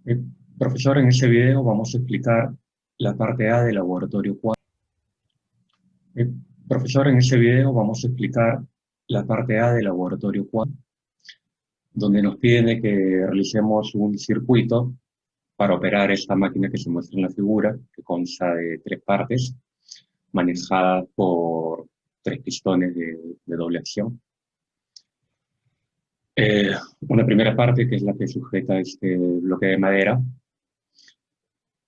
Eh, Profesor, en este video vamos a explicar la parte A del laboratorio 4. Profesor, en este video vamos a explicar la parte A del laboratorio 4, donde nos piden de que realicemos un circuito para operar esta máquina que se muestra en la figura, que consta de tres partes, manejadas por tres pistones de doble acción. Una primera parte, que es la que sujeta este bloque de madera,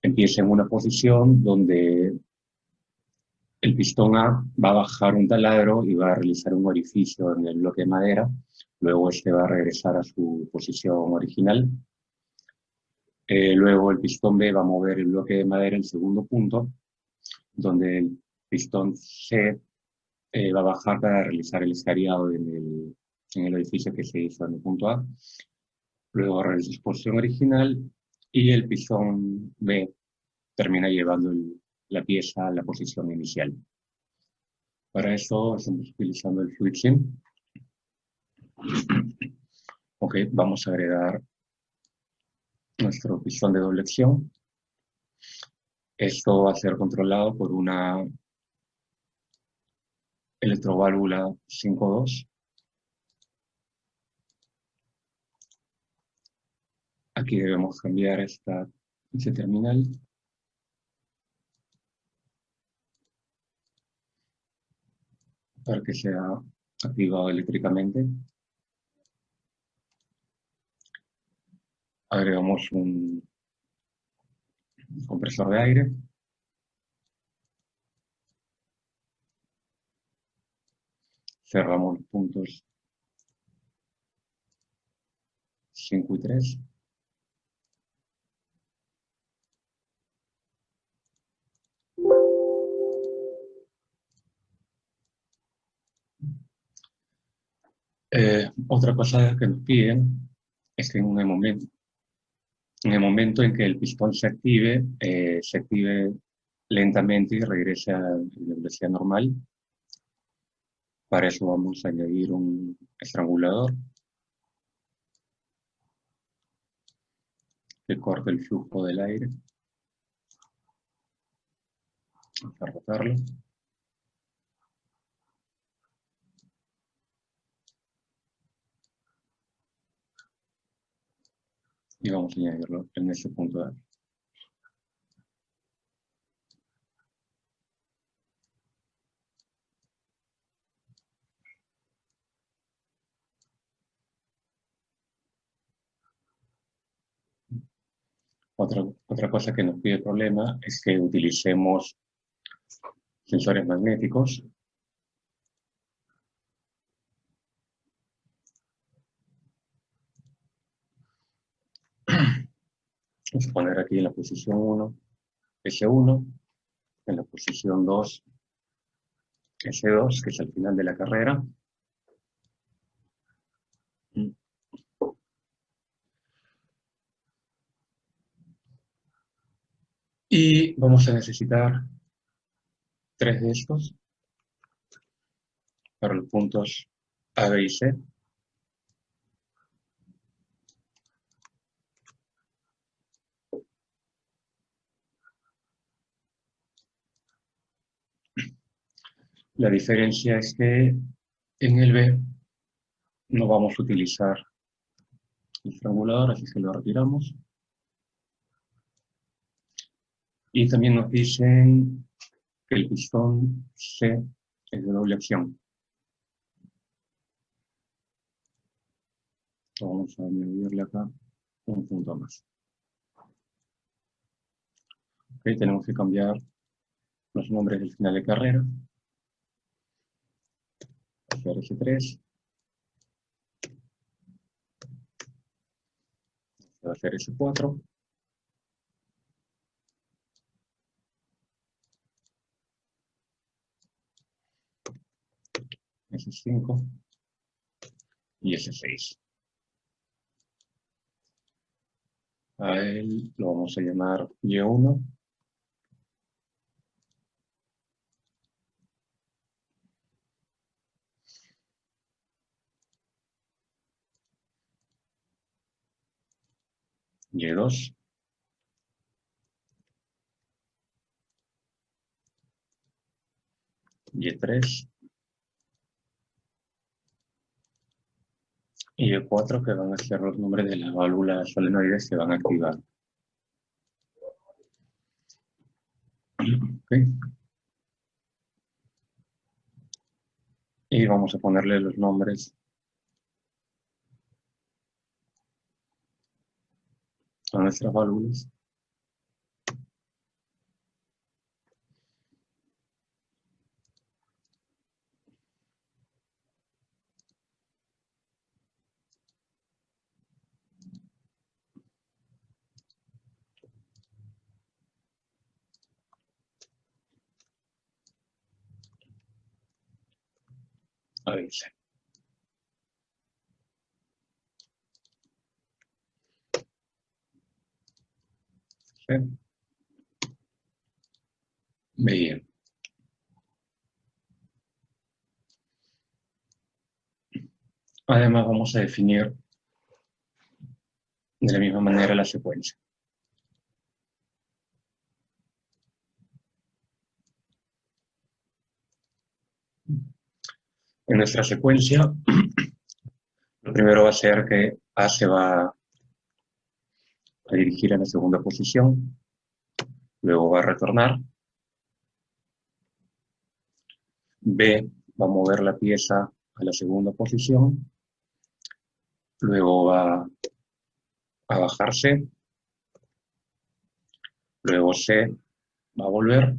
empieza en una posición donde el pistón A va a bajar un taladro y va a realizar un orificio en el bloque de madera. Luego este va a regresar a su posición original. Luego el pistón B va a mover el bloque de madera en el segundo punto, donde el pistón C va a bajar para realizar el escariado en el orificio que se hizo en el punto A. Luego realiza su posición original y el pistón B termina llevando la pieza a la posición inicial. Para eso estamos utilizando el Fluid Sim. Ok, vamos a agregar nuestro pistón de doble acción. Esto va a ser controlado por una electroválvula 5.2. Aquí debemos cambiar este terminal. Para que sea activado eléctricamente. Agregamos un compresor de aire. Cerramos los puntos 5 y 3. Otra cosa que nos piden es que en el momento en que el pistón se active lentamente y regrese a la velocidad normal. Para eso vamos a añadir un estrangulador que corte el flujo del aire. Vamos a rotarlo. Y vamos a añadirlo en ese punto de aire. Otra cosa que nos pide el problema es que utilicemos sensores magnéticos. Vamos a poner aquí en la posición 1, S1, en la posición 2, S2, que es al final de la carrera. Y vamos a necesitar 3 de estos para los puntos A, B y C. La diferencia es que en el B no vamos a utilizar el estrangulador, así que lo retiramos. Y también nos dicen que el pistón C es de doble acción. Vamos a añadirle acá un punto más. Okay, tenemos que cambiar los nombres del final de carrera. Hacer S3. Va a hacer S4. S5 y S6. A él lo vamos a llamar Y1. Y2. Y3 y Y4, que van a ser los nombres de las válvulas solenoides que van a activar. ¿Okay? Y vamos a ponerle los nombres a nuestras válvulas. Ahí dice. ¿Sí? Bien. Además vamos a definir de la misma manera la secuencia. En nuestra secuencia, lo primero va a ser que A se va a dirigir a la segunda posición, luego va a retornar, B va a mover la pieza a la segunda posición, luego va a bajarse, luego C va a volver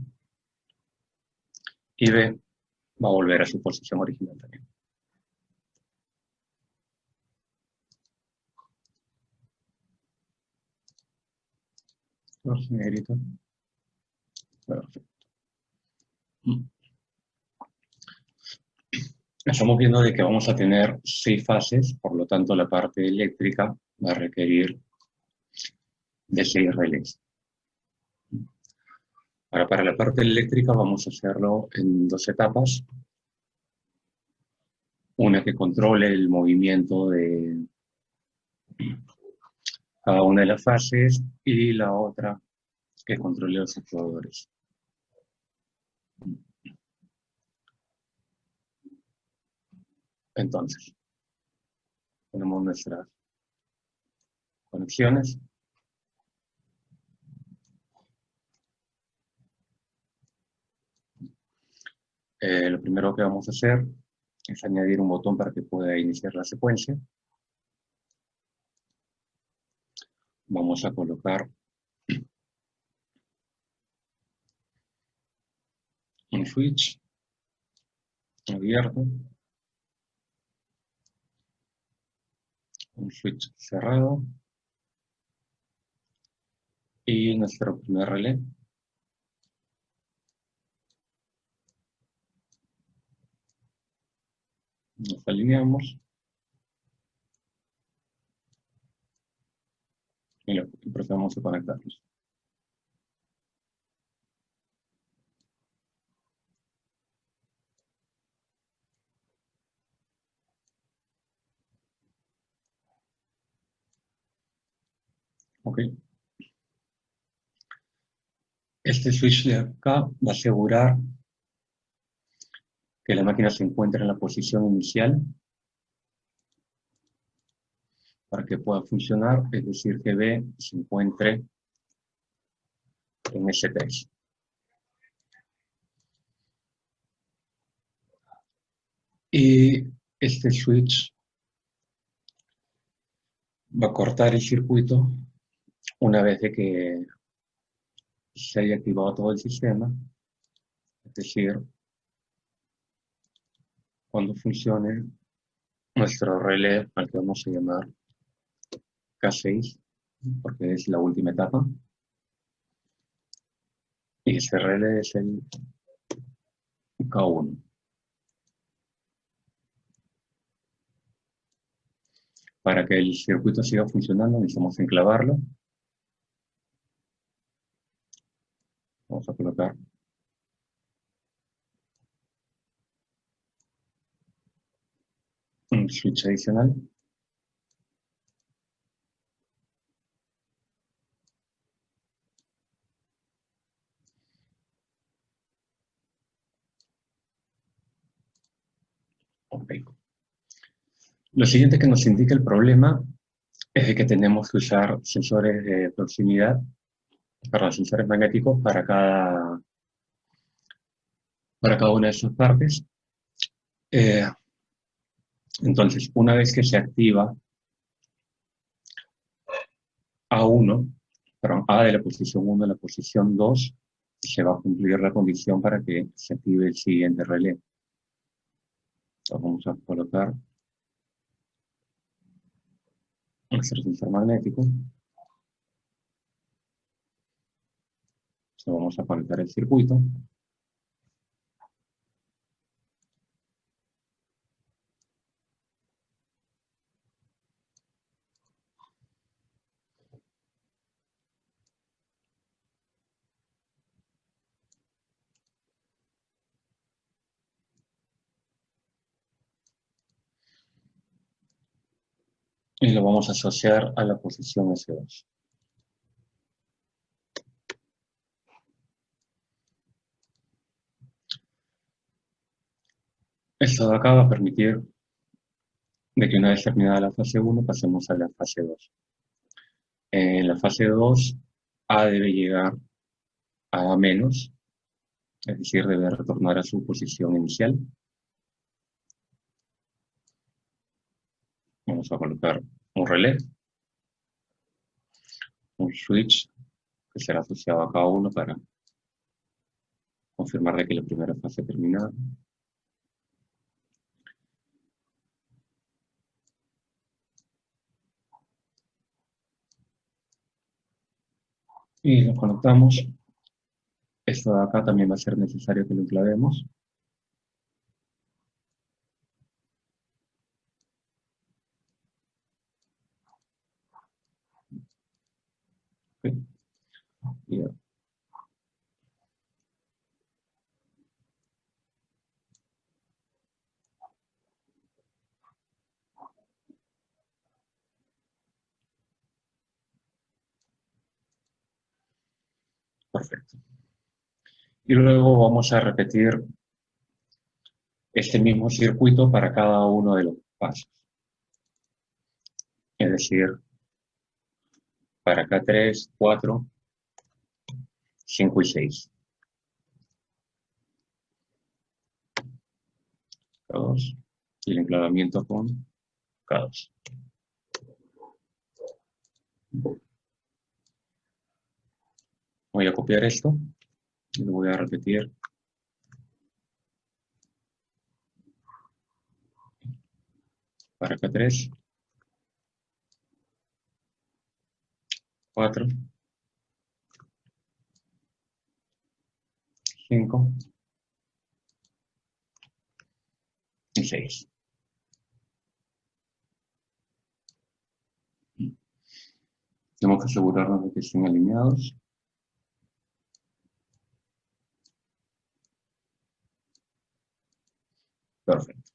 y B va a volver a su posición original también. Los negritos. Perfecto. Estamos viendo de que vamos a tener 6 fases, por lo tanto la parte eléctrica va a requerir de 6 relés. Ahora, para la parte eléctrica vamos a hacerlo en 2 etapas. Una que controle el movimiento de cada una de las fases y la otra que controle los actuadores. Entonces, tenemos nuestras conexiones. Lo primero que vamos a hacer es añadir un botón para que pueda iniciar la secuencia. Vamos a colocar un switch abierto, un switch cerrado y nuestro primer relé. Nos alineamos y procedemos a conectarlos. Ok. Este switch de acá va a asegurar que la máquina se encuentre en la posición inicial para que pueda funcionar, es decir, que B se encuentre en S3. Y este switch va a cortar el circuito una vez de que se haya activado todo el sistema, es decir, cuando funcione nuestro relé al que vamos a llamar K6, porque es la última etapa, y ese relé es el K1. Para que el circuito siga funcionando necesitamos enclavarlo. Vamos a colocar un switch adicional. Lo siguiente que nos indica el problema es de que tenemos que usar sensores de proximidad, perdón, sensores magnéticos para cada una de sus partes. Eh, entonces, una vez que se activa A1, perdón, A de la posición 1 a la posición 2, se va a cumplir la condición para que se active el siguiente relé. Entonces, vamos a colocar nuestro sensor magnético. Entonces, vamos a conectar el circuito. Y lo vamos a asociar a la posición S2. Esto de acá va a permitir de que una vez terminada la fase 1 pasemos a la fase 2. En la fase 2, A debe llegar a menos, es decir, debe retornar a su posición inicial. Vamos a colocar un relé, un switch que será asociado a cada uno para confirmar de que la primera fase ha terminado. Y lo conectamos. Esto de acá también va a ser necesario que lo enclavemos. ¿Sí? Y ya. Perfecto. Y luego vamos a repetir este mismo circuito para cada uno de los pasos. Es decir, para acá 3, 4, 5 y 6. K2. Y el enclavamiento con K2. Voy a copiar esto y lo voy a repetir para acá 3, 4, 5 y 6. Tenemos que asegurarnos de que estén alineados. Perfecto.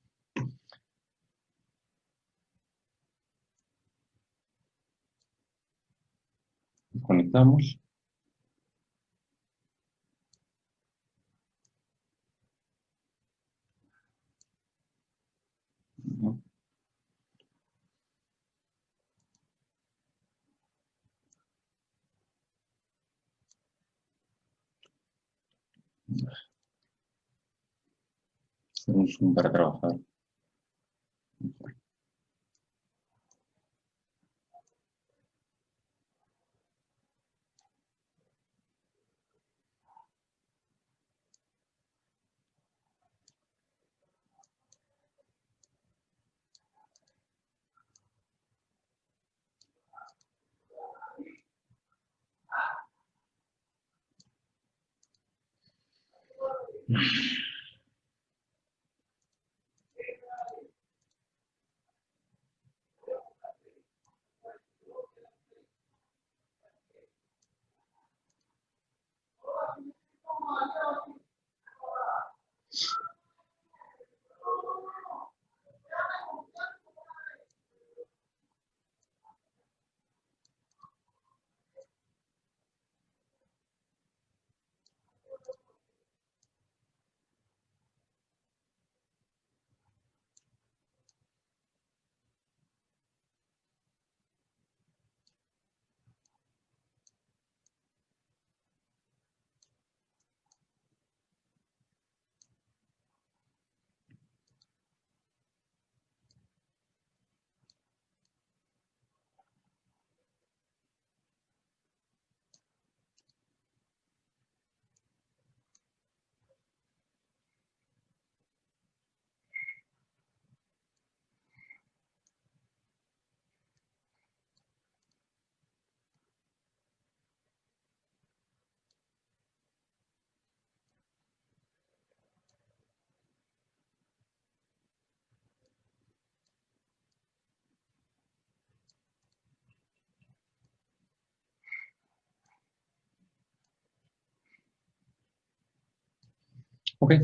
Conectamos. Hacer un zoom para trabajar. Ok,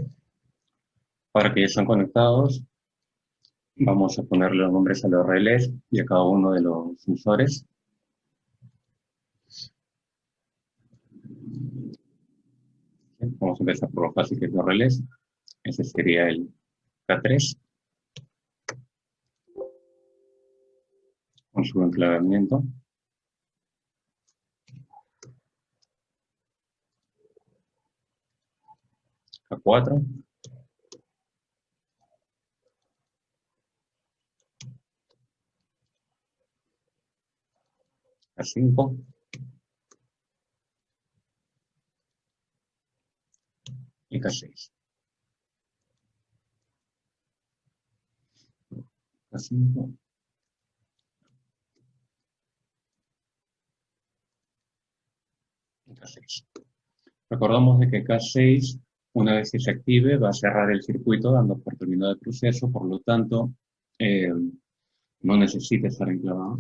para que ya están conectados, vamos a ponerle los nombres a los relés y a cada uno de los sensores. Vamos a empezar por lo fácil que es los relés. Ese sería el K3 con su enclavamiento. K4. K5. Y K6. K5 y K6. Recordamos de que K6, una vez que se active, va a cerrar el circuito dando por terminado el proceso, por lo tanto, no necesita estar enclavado.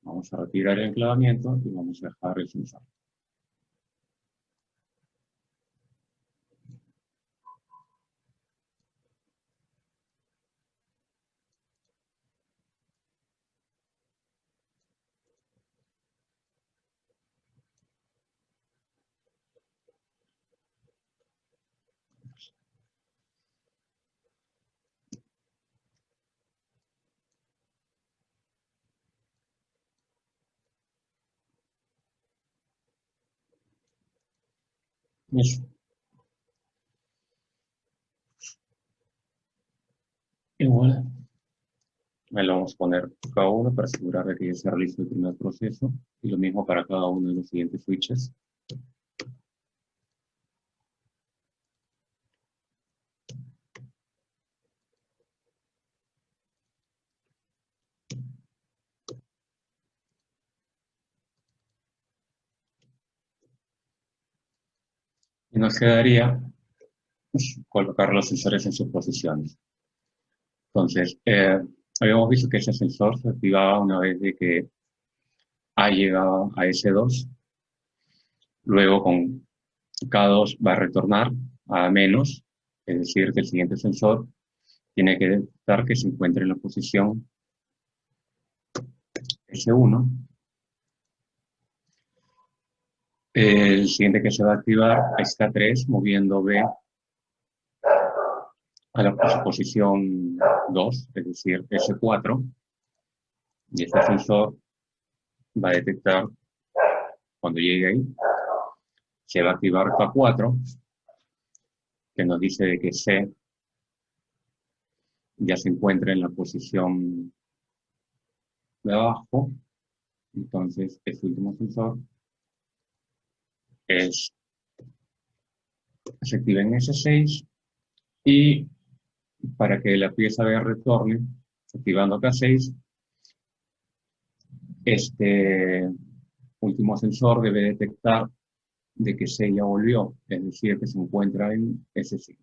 Vamos a retirar el enclavamiento y vamos a dejar el sensor. Eso. Igual, ahí lo vamos a poner cada uno para asegurar de que ya se realice el primer proceso. Y lo mismo para cada uno de los siguientes switches. Y nos quedaría colocar los sensores en sus posiciones. Entonces, habíamos visto que ese sensor se activaba una vez de que A llegaba a S2, luego con K2 va a retornar a menos, es decir, que el siguiente sensor tiene que detectar que se encuentra en la posición S1. El siguiente que se va a activar es K3, moviendo B a la posición 2, es decir, S4, y este sensor va a detectar cuando llegue ahí. Se va a activar K4, que nos dice de que C ya se encuentra en la posición de abajo. Entonces, este último sensor se activa en S6 y para que la pieza B retorne, activando K6, este último sensor debe detectar de que C ya volvió, es decir, que se encuentra en S5.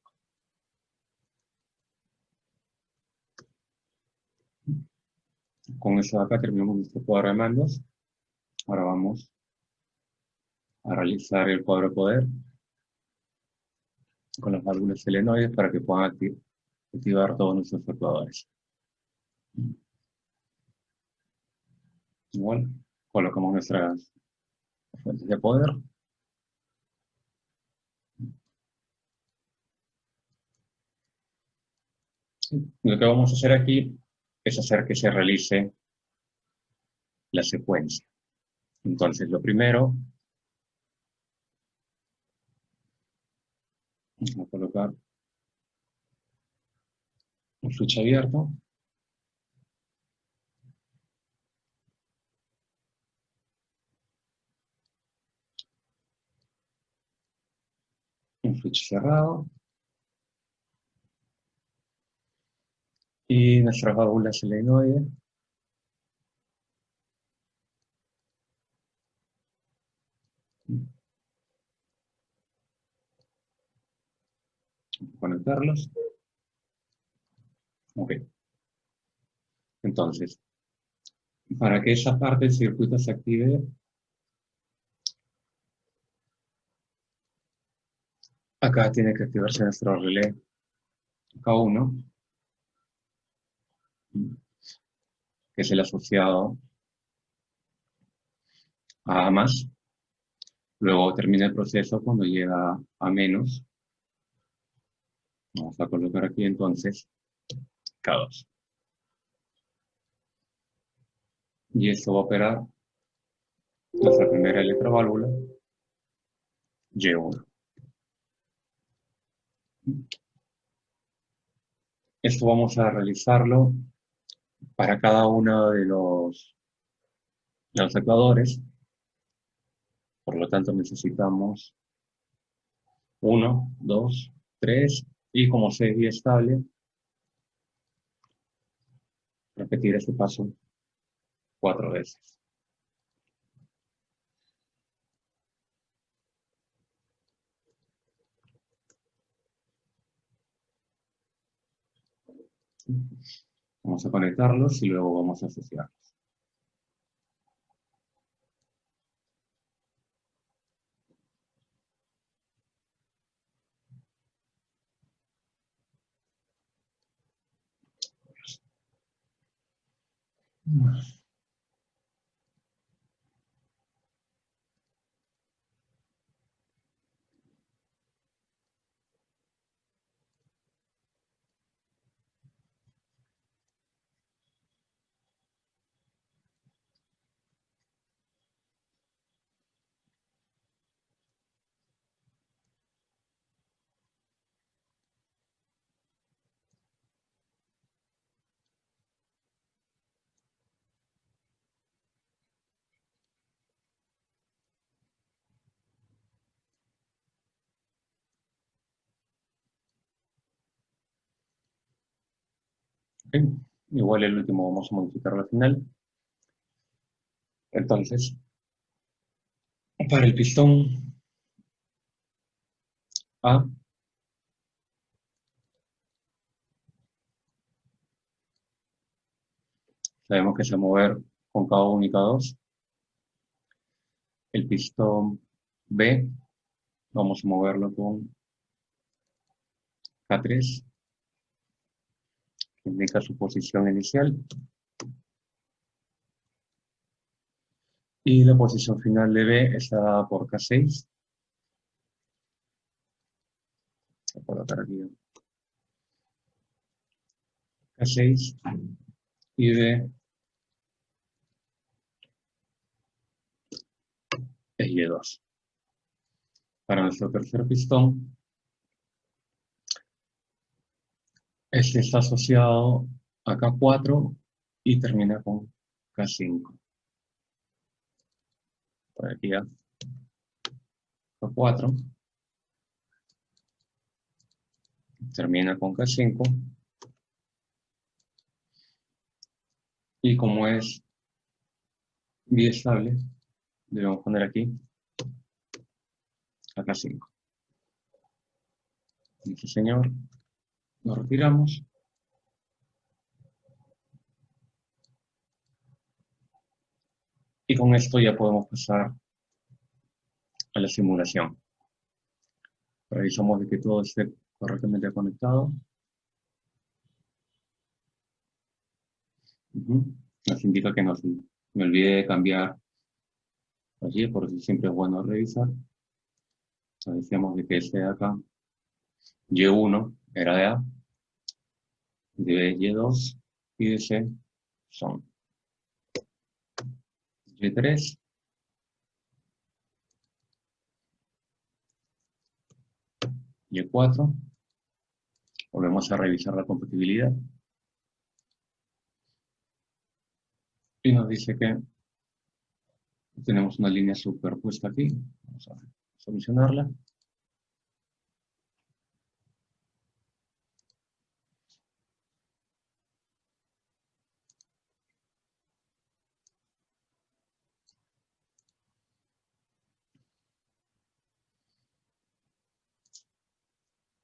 Con eso acá terminamos nuestro cuadro de mandos. Ahora vamos a realizar el cuadro de poder con las válvulas solenoides para que puedan activar todos nuestros actuadores. Igual, colocamos nuestras fuentes de poder. Lo que vamos a hacer aquí es hacer que se realice la secuencia. Entonces, lo primero, vamos a colocar un switch abierto. Un switch cerrado. Y nuestras válvulas solenoides. Conectarlos. Ok. Entonces, para que esa parte del circuito se active, acá tiene que activarse nuestro relé K1, que es el asociado a más. Luego termina el proceso cuando llega a menos. Vamos a colocar aquí entonces K2. Y esto va a operar nuestra primera electroválvula, Y1. Esto vamos a realizarlo para cada uno de los actuadores. Por lo tanto, necesitamos 1, 2, 3 y como C es biestable, repetir este paso 4 veces. Vamos a conectarlos y luego vamos a asociarlos. Okay. Igual el último vamos a modificarlo al final. Entonces, para el pistón A, sabemos que se va a mover con K1 y K2. El pistón B, vamos a moverlo con K3, que indica su posición inicial. Y la posición final de B está dada por K6. Voy a colocar aquí K6 y B es Y2. Para nuestro tercer pistón, este está asociado a K4 y termina con K5. Por aquí a K4, termina con K5. Y como es biestable, debemos poner aquí a K5. Sí, señor, lo retiramos. Y con esto ya podemos pasar a la simulación. Revisamos de que todo esté correctamente conectado. Nos indica que me olvidé de cambiar allí, por eso siempre es bueno revisar. Nos decíamos de que este de acá, Y1 era de A, de B Y2 y de C son Y3, Y4. Volvemos a revisar la compatibilidad. Y nos dice que tenemos una línea superpuesta aquí. Vamos a solucionarla.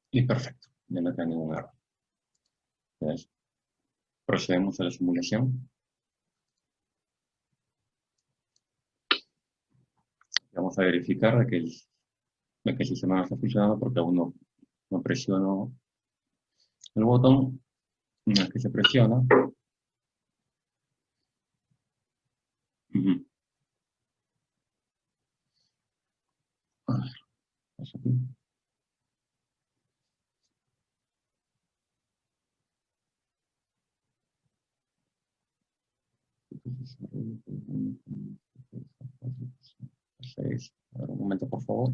Y perfecto, ya no queda ningún error. ¿Ves? Procedemos a la simulación. Vamos a verificar de que el sistema no está funcionando porque aún no presiono el botón. Una vez que se presiona, a ver, paso aquí. A ver, un momento, por favor.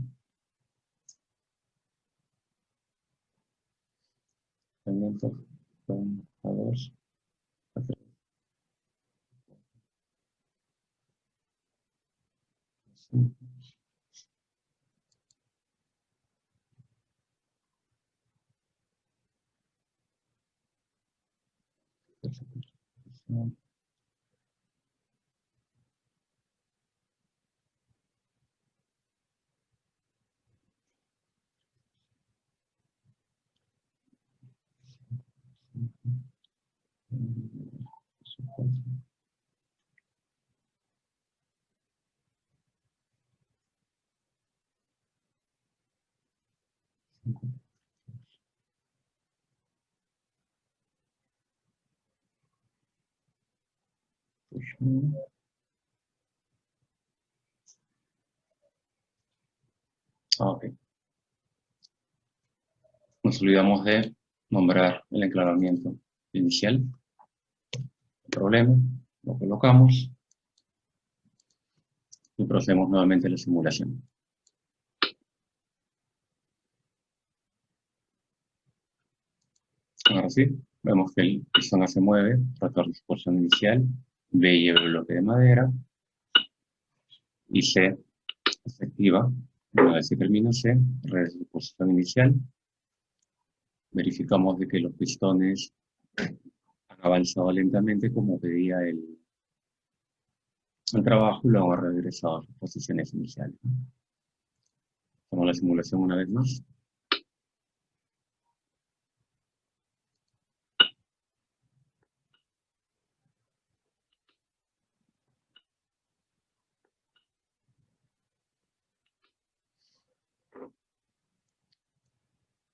Pendiente con A2. Ok. Nos olvidamos de nombrar el enclavamiento inicial. El problema, lo colocamos y procedemos nuevamente a la simulación. Ahora sí, vemos que el pistón A se mueve, rotor de disposición inicial, B lleva el bloque de madera y C se activa. Una vez que termina C, regresa a su posición inicial. Verificamos de que los pistones han avanzado lentamente como pedía el trabajo y luego han regresado a sus posiciones iniciales. Hacemos la simulación una vez más.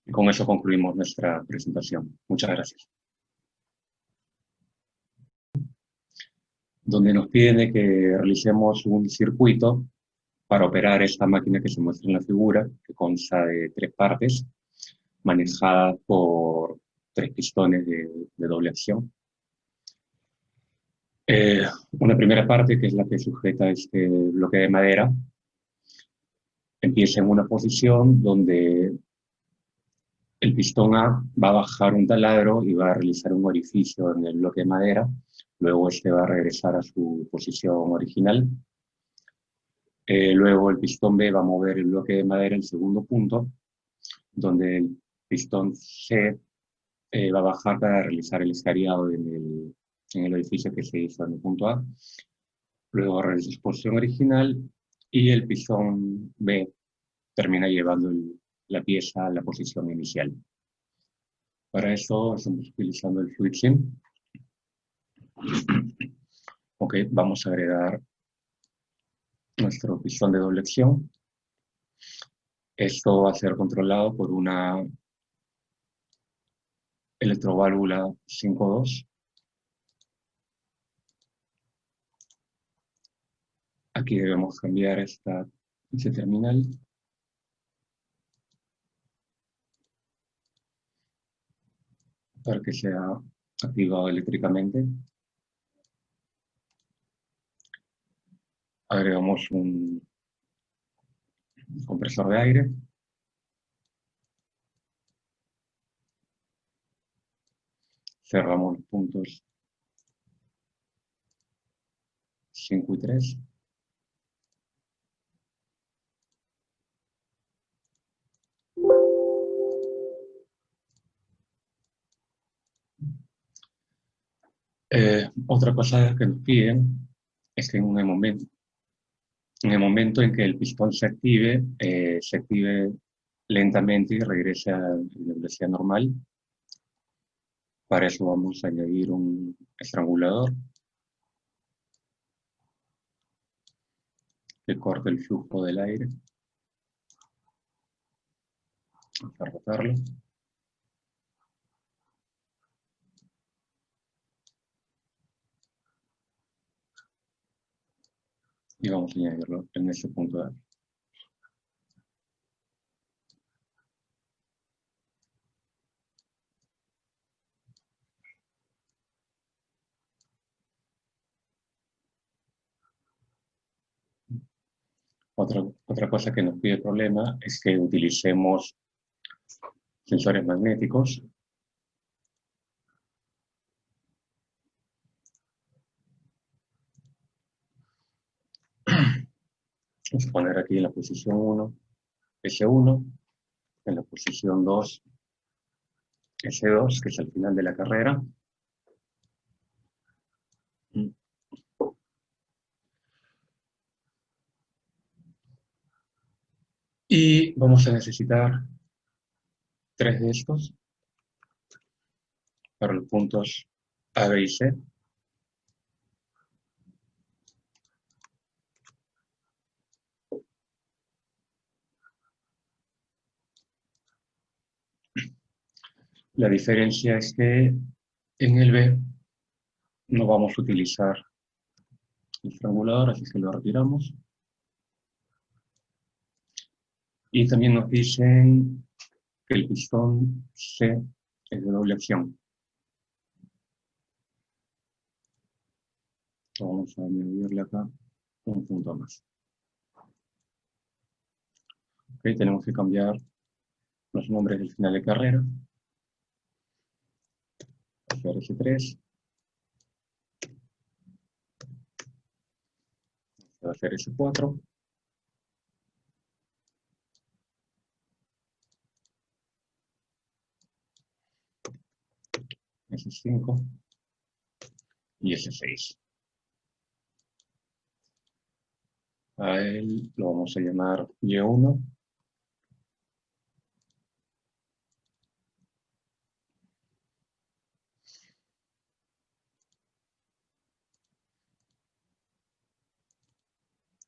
Y con eso concluimos nuestra presentación. Muchas gracias. Donde nos piden de que realicemos un circuito para operar esta máquina que se muestra en la figura, que consta de 3 partes, manejada por 3 pistones de doble acción. Una primera parte, que es la que sujeta este bloque de madera, empieza en una posición donde el pistón A va a bajar un taladro y va a realizar un orificio en el bloque de madera, luego este va a regresar a su posición original. Luego el pistón B va a mover el bloque de madera en segundo punto, donde el pistón C va a bajar para realizar el escariado en el edificio que se hizo en el punto A. Luego realiza su posición original y el pistón B termina llevando la pieza a la posición inicial. Para eso estamos utilizando el Fluid Sim. Ok, vamos a agregar nuestro pistón de doble acción. Esto va a ser controlado por una electroválvula 5.2. Aquí debemos cambiar este terminal. Para que sea activado eléctricamente. Agregamos un compresor de aire. Cerramos los puntos 5 y 3. Otra cosa que nos piden es que en el momento en que el pistón se active lentamente y regrese a la velocidad normal. Para eso vamos a añadir un estrangulador que corte el flujo del aire. Vamos a rotarlo. Y vamos a añadirlo en ese punto de aquí. Otra cosa que nos pide el problema es que utilicemos sensores magnéticos. Vamos a poner aquí en la posición 1, S1, en la posición 2, S2, que es el final de la carrera. Y vamos a necesitar 3 de estos para los puntos A, B y C. La diferencia es que en el B no vamos a utilizar el estrangulador, así que lo retiramos. Y también nos dicen que el pistón C es de doble acción. Vamos a añadirle acá un punto más. Okay, tenemos que cambiar los nombres del final de carrera. Hacer S3. Va a hacer S4. S5 y S6. A él lo vamos a llamar Y1.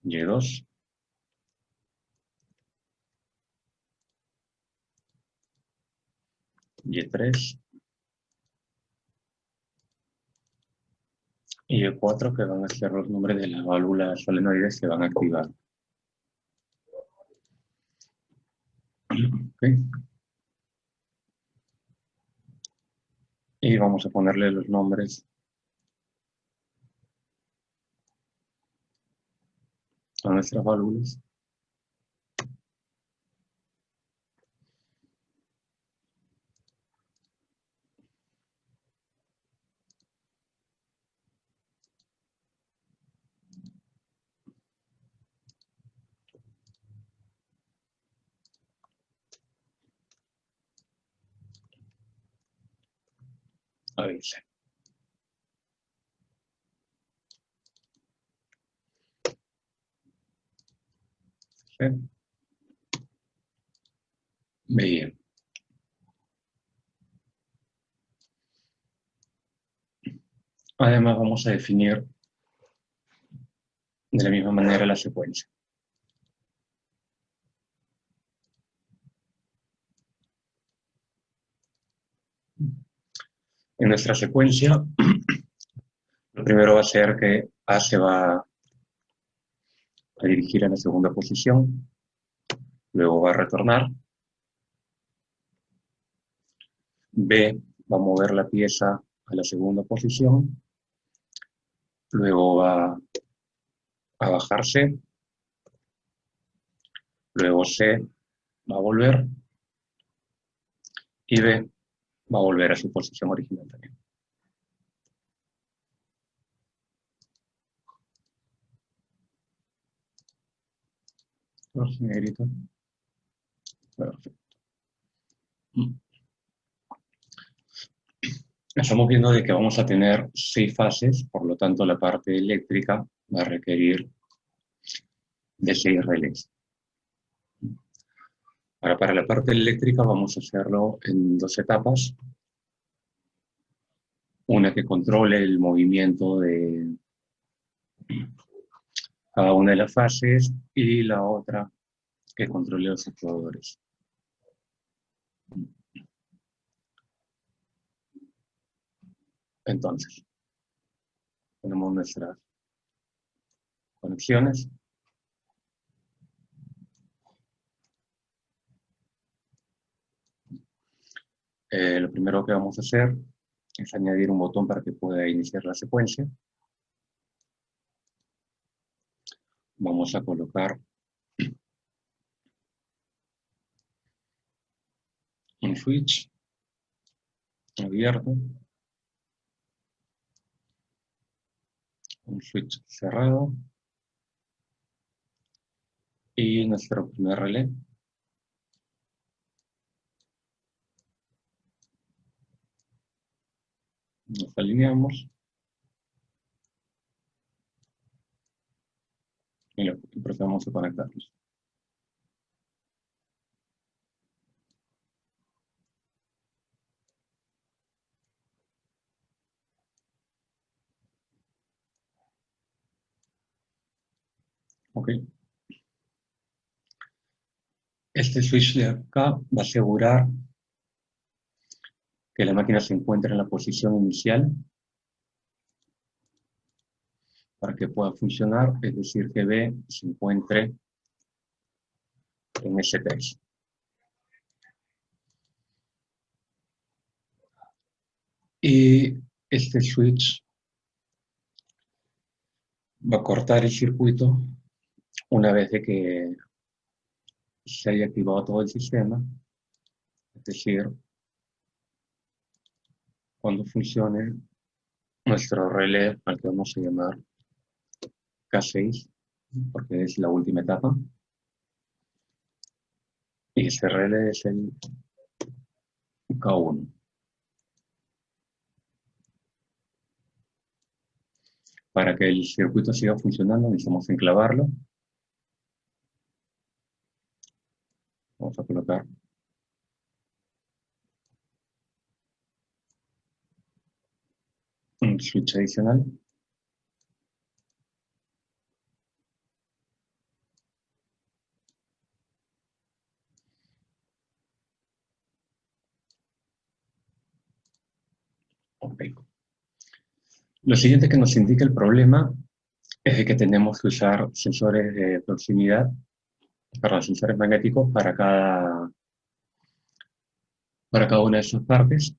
Y2. Y3. Y Y4, que van a ser los nombres de las válvulas solenoides que van a activar. Okay. Y vamos a ponerle los nombres a nuestras válvulas. Ahí dice. ¿Sí? Bien. Además vamos a definir de la misma manera la secuencia. En nuestra secuencia, lo primero va a ser que A se va a dirigir a la segunda posición, luego va a retornar, B va a mover la pieza a la segunda posición, luego va a bajarse, luego C va a volver y B va a volver a su posición original también. Negrito. Perfecto. Estamos viendo de que vamos a tener 6 fases, por lo tanto la parte eléctrica va a requerir de 6 relés. Ahora, para la parte eléctrica vamos a hacerlo en 2 etapas. una que controle el movimiento de cada una de las fases y la otra que controle los actuadores. Entonces, tenemos nuestras conexiones. Lo primero que vamos a hacer es añadir un botón para que pueda iniciar la secuencia. Vamos a colocar un switch abierto, un switch cerrado y nuestro primer relé. Nos alineamos y procedemos a conectarlos. Ok. Este switch de acá va a asegurar que la máquina se encuentre en la posición inicial para que pueda funcionar, es decir, que B se encuentre en S3. Y este switch va a cortar el circuito una vez de que se haya activado todo el sistema, es decir, cuando funcione nuestro relé al que vamos a llamar K6, porque es la última etapa, y ese relé es el K1. Para que el circuito siga funcionando necesitamos enclavarlo. Vamos a colocar un switch adicional. Okay. Lo siguiente que nos indica el problema es de que tenemos que usar sensores de proximidad, perdón, sensores magnéticos para cada una de esas partes.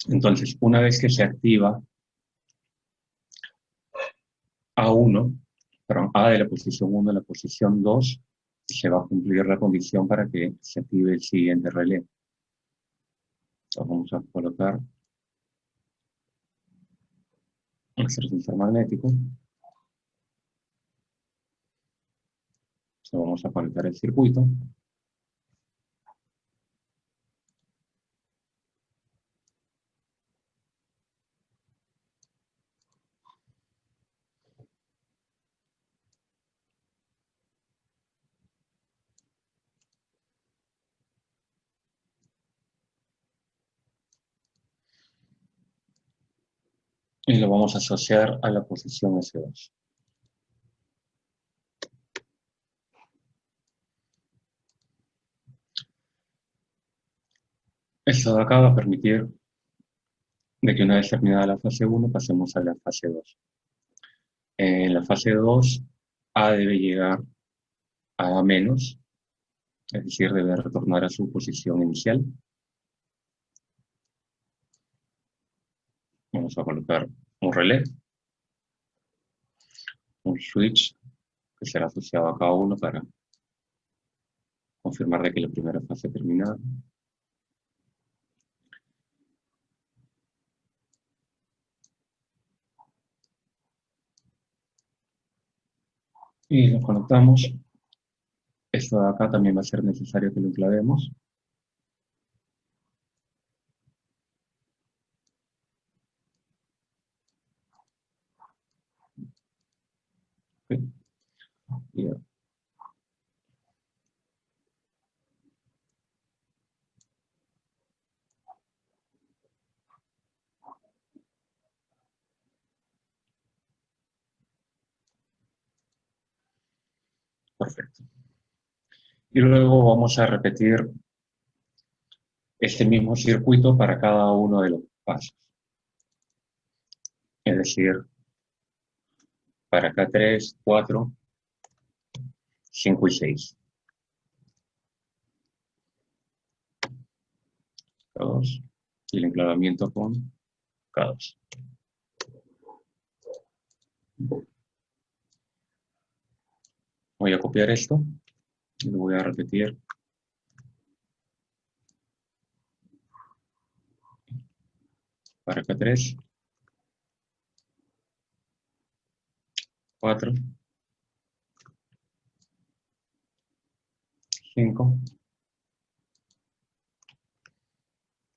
Entonces, una vez que se activa A1, perdón, A de la posición 1 a la posición 2, se va a cumplir la condición para que se active el siguiente relé. Entonces, vamos a colocar nuestro sensor magnético. Entonces, vamos a conectar el circuito. Y lo vamos a asociar a la posición S2. Esto de acá va a permitir de que una vez terminada la fase 1 pasemos a la fase 2. En la fase 2, A debe llegar a menos, es decir, debe retornar a su posición inicial. Vamos a colocar un relé, un switch que será asociado a cada uno para confirmar de que la primera fase ha terminado. Y lo conectamos. Esto de acá también va a ser necesario que lo enclavemos. Okay. Y Perfecto. Y luego vamos a repetir este mismo circuito para cada uno de los pasos. Es decir, para K3, 4, 5 y 6. K2 y el enclavamiento con K2. Voy a copiar esto y lo voy a repetir para K3, 4, 5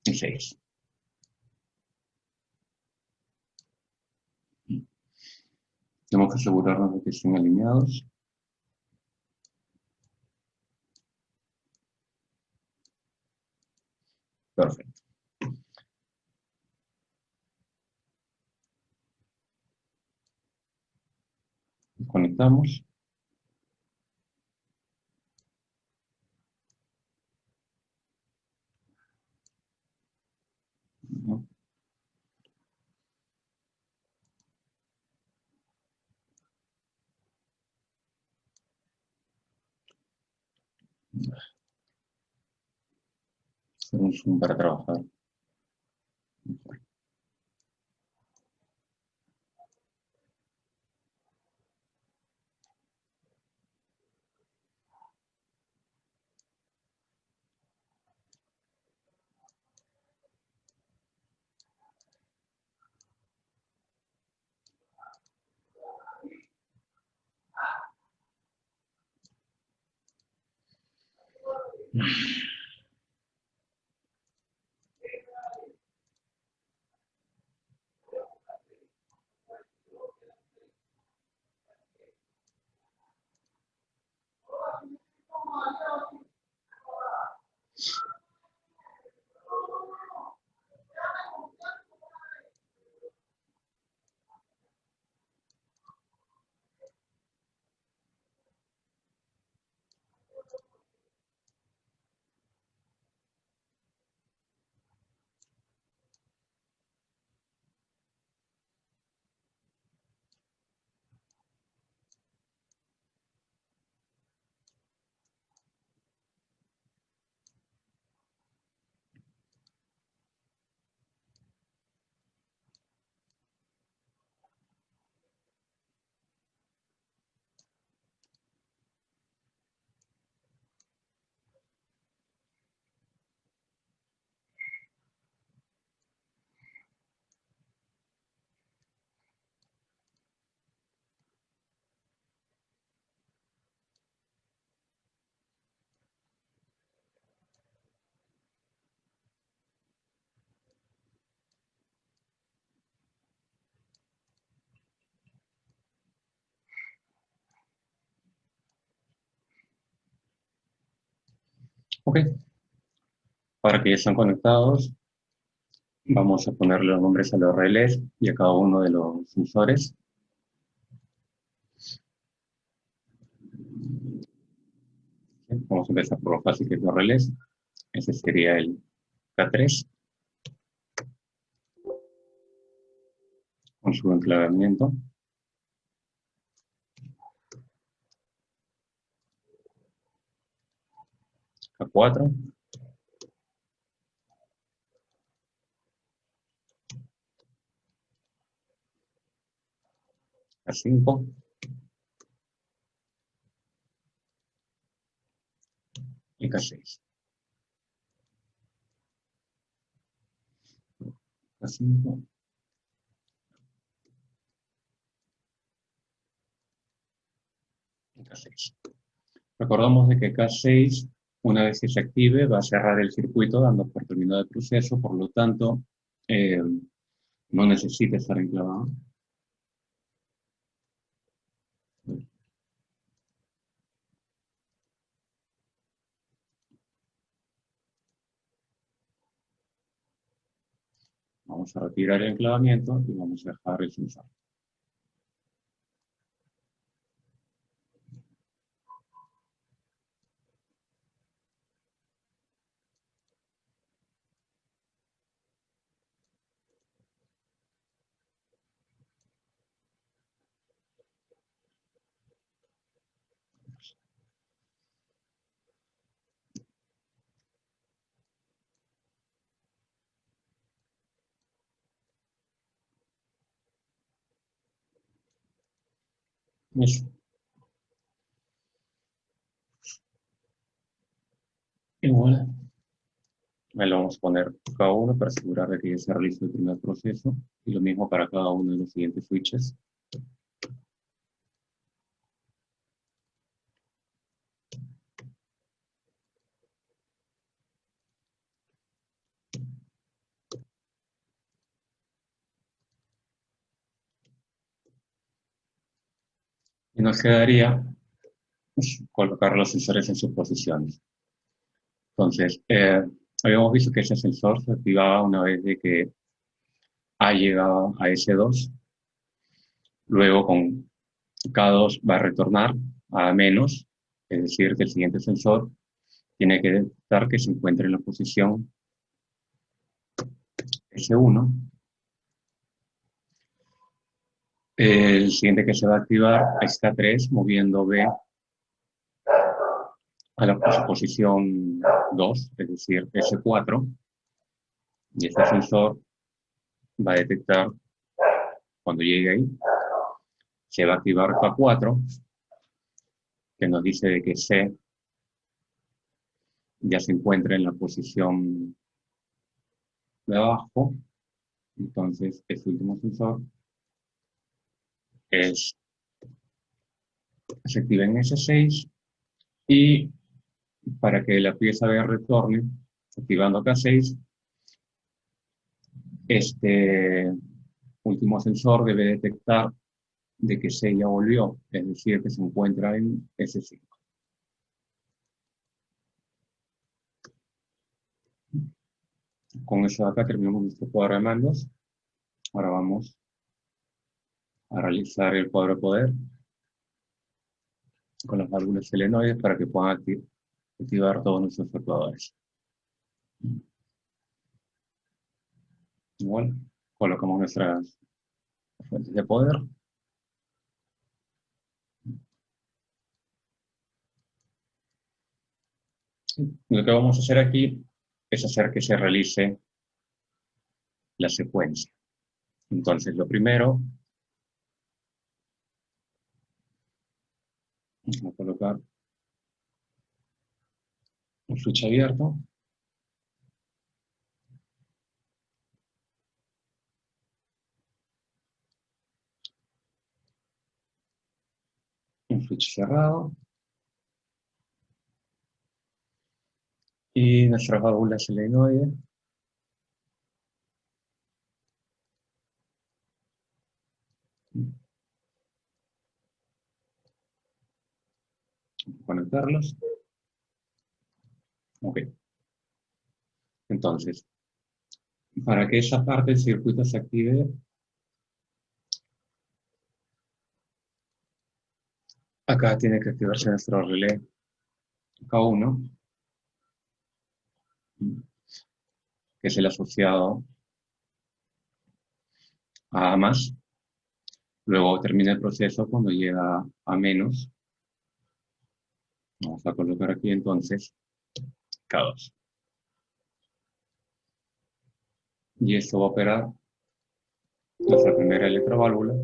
y 6. Tenemos que asegurarnos de que estén alineados. Perfecto. Conectamos. Hacer un zoom para trabajar. Ok. Para que ya estén conectados, vamos a ponerle los nombres a los relés y a cada uno de los sensores. Vamos a empezar por lo fácil que es los relés. Ese sería el K3 con su enclavamiento. K4. K5. Y K6. K5. Y K6. Recordamos de que K6, una vez que se active, va a cerrar el circuito dando por terminado el proceso, por lo tanto, no necesita estar enclavado. Vamos a retirar el enclavamiento y vamos a dejar el sensor. Listo. Igual, ahí lo vamos a poner cada uno para asegurar de que ya se realice el primer proceso. Y lo mismo para cada uno de los siguientes switches. Y nos quedaría colocar los sensores en sus posiciones. Entonces, habíamos visto que ese sensor se activaba una vez de que A llegaba a S2, luego con K2 va a retornar a menos, es decir, que el siguiente sensor tiene que detectar que se encuentre en la posición S1. El siguiente que se va a activar es K3, moviendo B a la posición 2, es decir, S4, y este sensor va a detectar cuando llegue ahí. Se va a activar K4, que nos dice de que C ya se encuentra en la posición de abajo. Entonces, este último sensor se activa en S6 y para que la pieza B retorne, activando K6, este último sensor debe detectar de que C ya volvió, es decir, que se encuentra en S5. Con eso acá terminamos nuestro cuadro de mandos. Ahora vamos a realizar el cuadro de poder con las válvulas solenoides para que puedan activar todos nuestros actuadores. Igual, colocamos nuestras fuentes de poder. Lo que vamos a hacer aquí es hacer que se realice la secuencia. Entonces, lo primero, vamos a colocar un switch abierto, un switch cerrado y nuestras válvulas solenoides. Conectarlos. Ok. Entonces, para que esa parte del circuito se active, acá tiene que activarse nuestro relé K1, que es el asociado a más. Luego termina el proceso cuando llega a menos. Vamos a colocar aquí entonces K2. Y esto va a operar nuestra primera electroválvula,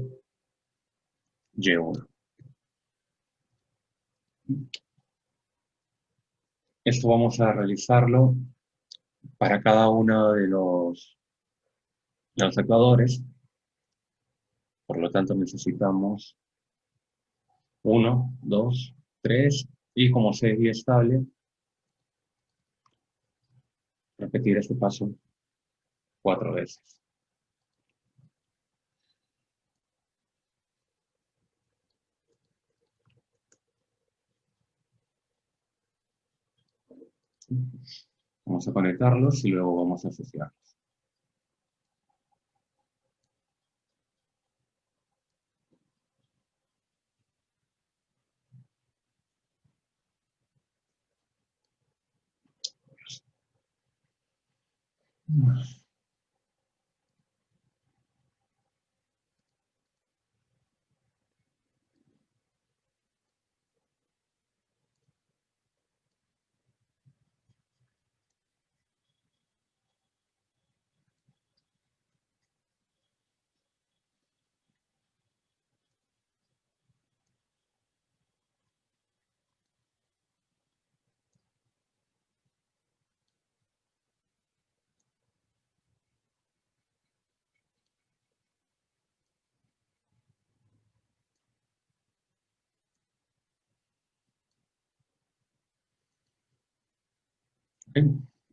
Y1. Esto vamos a realizarlo para cada uno de los actuadores. Por lo tanto, necesitamos 1, 2, 3 y como serie estable, repetir este paso 4 veces. Vamos a conectarlos y luego vamos a asociarlos.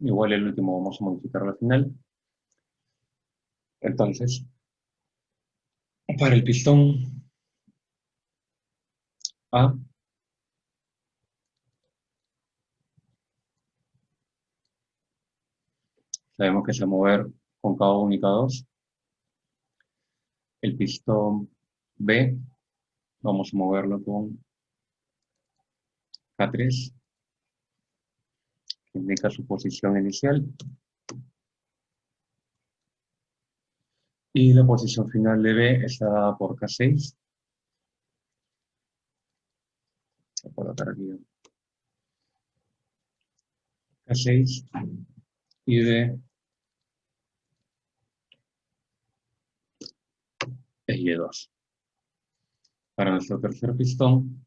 Igual el último vamos a modificarlo al final. Entonces, para el pistón A, sabemos que se va a mover con K1 y K2. El pistón B, vamos a moverlo con K3, que indica su posición inicial. Y la posición final de B está dada por K6. Voy a colocar aquí K6 y B es Y2. Para nuestro tercer pistón,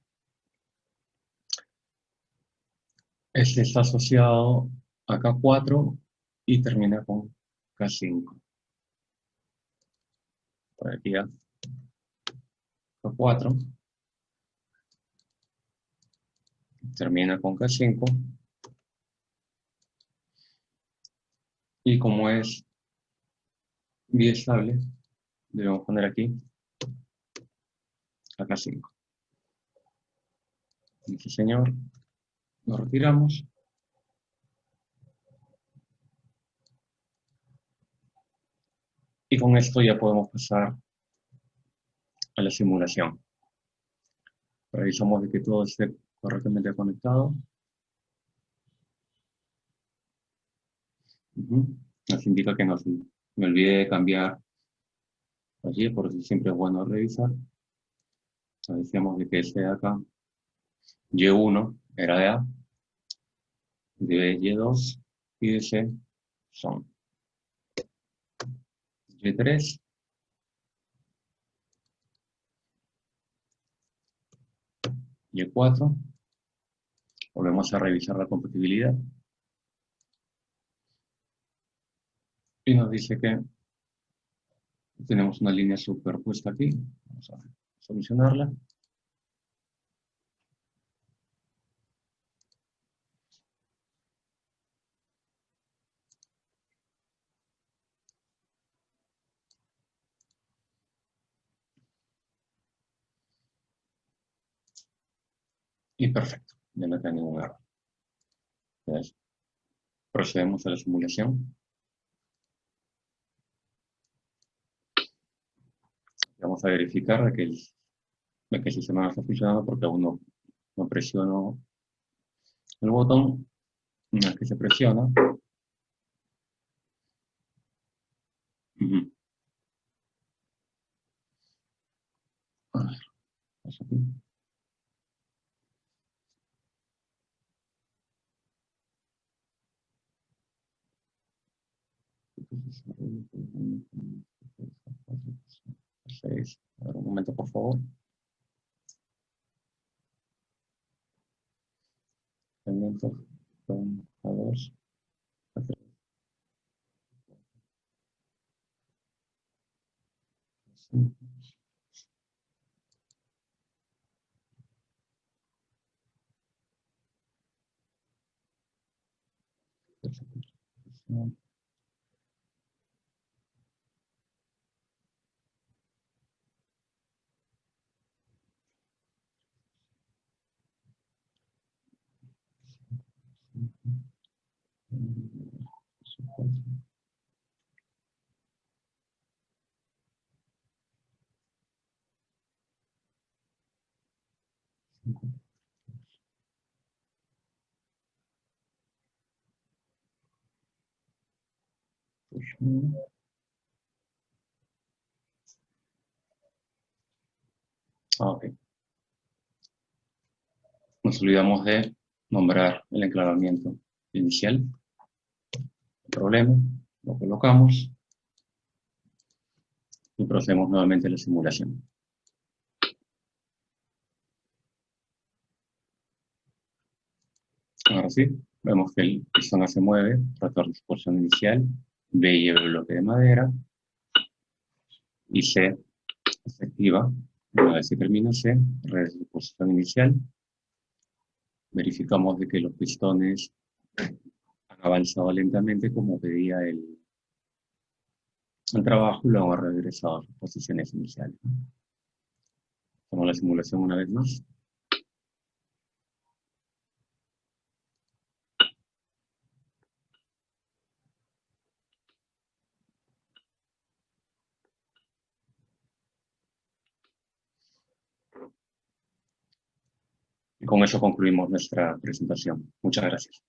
este está asociado a K4 y termina con K5. Por aquí ya K4 termina con K5. Y como es biestable, debemos poner aquí a K5. Sí, señor. Nos retiramos. Y con esto ya podemos pasar a la simulación. Revisamos de que todo esté correctamente conectado. Nos indica que me olvidé de cambiar allí, por eso siempre es bueno revisar. Decíamos de que este de acá, Y1 era de A, de B Y2 y de C son Y3, Y4. Volvemos a revisar la compatibilidad. Y nos dice que tenemos una línea superpuesta aquí. Vamos a solucionarla. Y perfecto, ya no tengo ningún error. Entonces, procedemos a la simulación. Vamos a verificar de que el sistema no está funcionando porque aún no presiono el botón. Una vez que se presiona, a ver, pasa aquí. A ver, un momento, por favor. Segmento con A2, A3, A5. Ok. Nos olvidamos de nombrar el enclavamiento inicial. Problema, lo colocamos y procedemos nuevamente a la simulación. Ahora sí, vemos que el pistón se mueve, retorna su posición inicial, B lleva el bloque de madera y C se activa. Una vez que termina C, regresa a su posición inicial. Verificamos de que los pistones Han avanzado lentamente como pedía el trabajo y luego han regresado a sus posiciones iniciales, ¿no? Hacemos la simulación una vez más. Y con eso concluimos nuestra presentación. Muchas gracias.